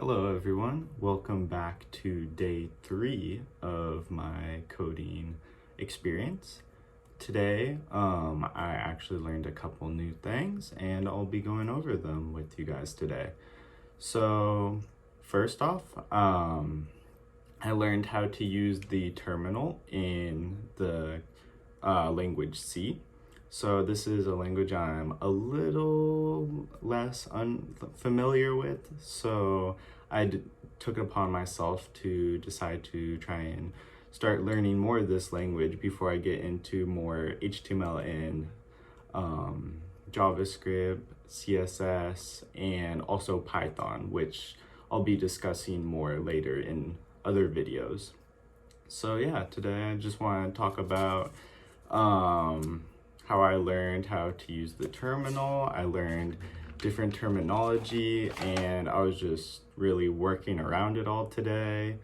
Hello everyone, welcome back to day 3 of my coding experience. Today, I actually learned a couple new things and I'll be going over them with you guys today. So, first off, I learned how to use the terminal in the language C. So this is a language I'm a little less unfamiliar with, so I took it upon myself to decide to try and start learning more of this language before I get into more HTML and JavaScript, CSS, and also Python, which I'll be discussing more later in other videos. So yeah, today I just want to talk about how I learned how to use the terminal. I learned different terminology and I was just really working around it all today.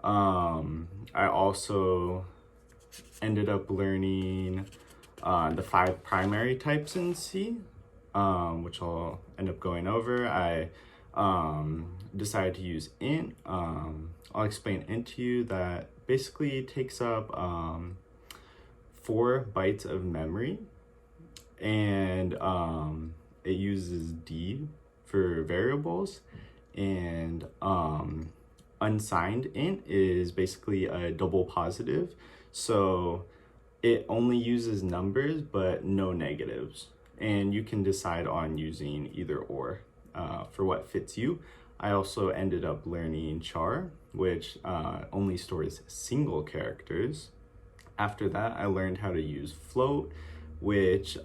I also ended up learning the 5 primary types in C, which I'll end up going over. I decided to use int. I'll explain int to you. That basically takes up 4 bytes of memory, and it uses D for variables, and unsigned int is basically a double positive, so it only uses numbers but no negatives, and you can decide on using either or for what fits you. I also ended up learning char, which only stores single characters. After that, I learned how to use float, which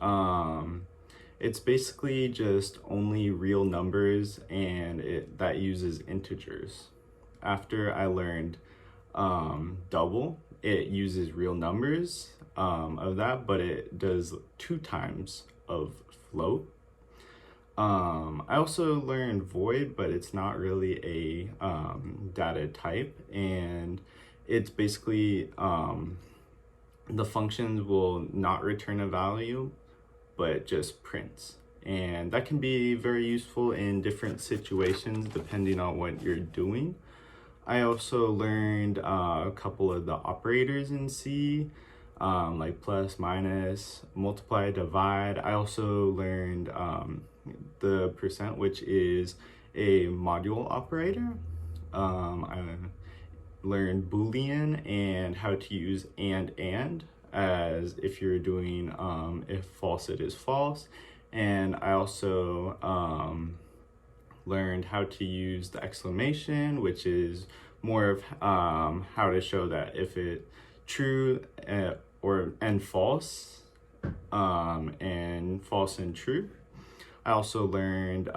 it's basically just only real numbers, and that uses integers. After I learned double, it uses real numbers of that, but it does 2 times of float. I also learned void, but it's not really a data type, and it's basically the functions will not return a value, but just prints. And that can be very useful in different situations depending on what you're doing. I also learned a couple of the operators in C, like plus, minus, multiply, divide. I also learned the %, which is a module operator. I learned Boolean and how to use and as if you're doing if false it is false. And I also learned how to use the exclamation, which is more of how to show that if it's true and false, and false and true. I also learned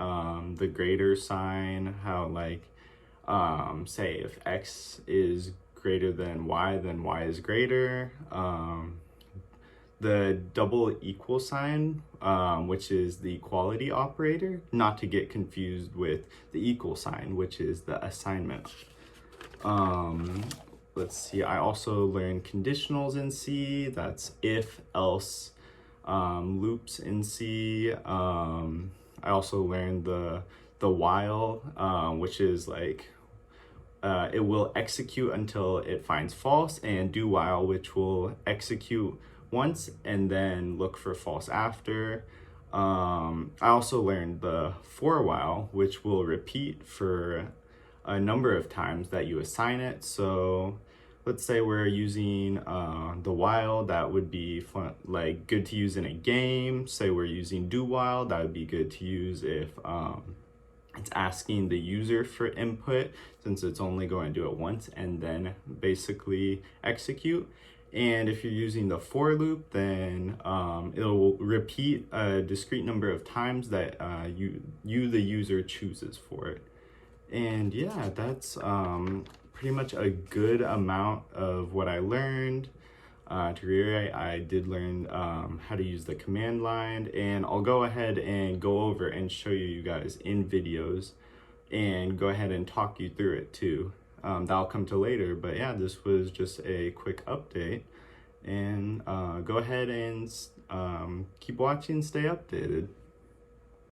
the greater sign, how like say if x is greater than y, then y is greater. The double equal sign, which is the equality operator, not to get confused with the equal sign, which is the assignment. Let's see, I also learned conditionals in C, that's if, else, loops in C. I also learned the while, which is like it will execute until it finds false, and do while, which will execute once and then look for false after. I also learned the for while, which will repeat for a number of times that you assign it. So let's say we're using the while, that would be fun, like good to use in a game. Say we're using do while, that would be good to use if it's asking the user for input, since it's only going to do it once and then basically execute. And if you're using the for loop, then it'll repeat a discrete number of times that you the user chooses for it. And yeah, that's pretty much a good amount of what I learned. To reiterate, I did learn how to use the command line, and I'll go ahead and go over and show you guys in videos and go ahead and talk you through it too. That'll come to later, but yeah, this was just a quick update, and go ahead and keep watching, stay updated.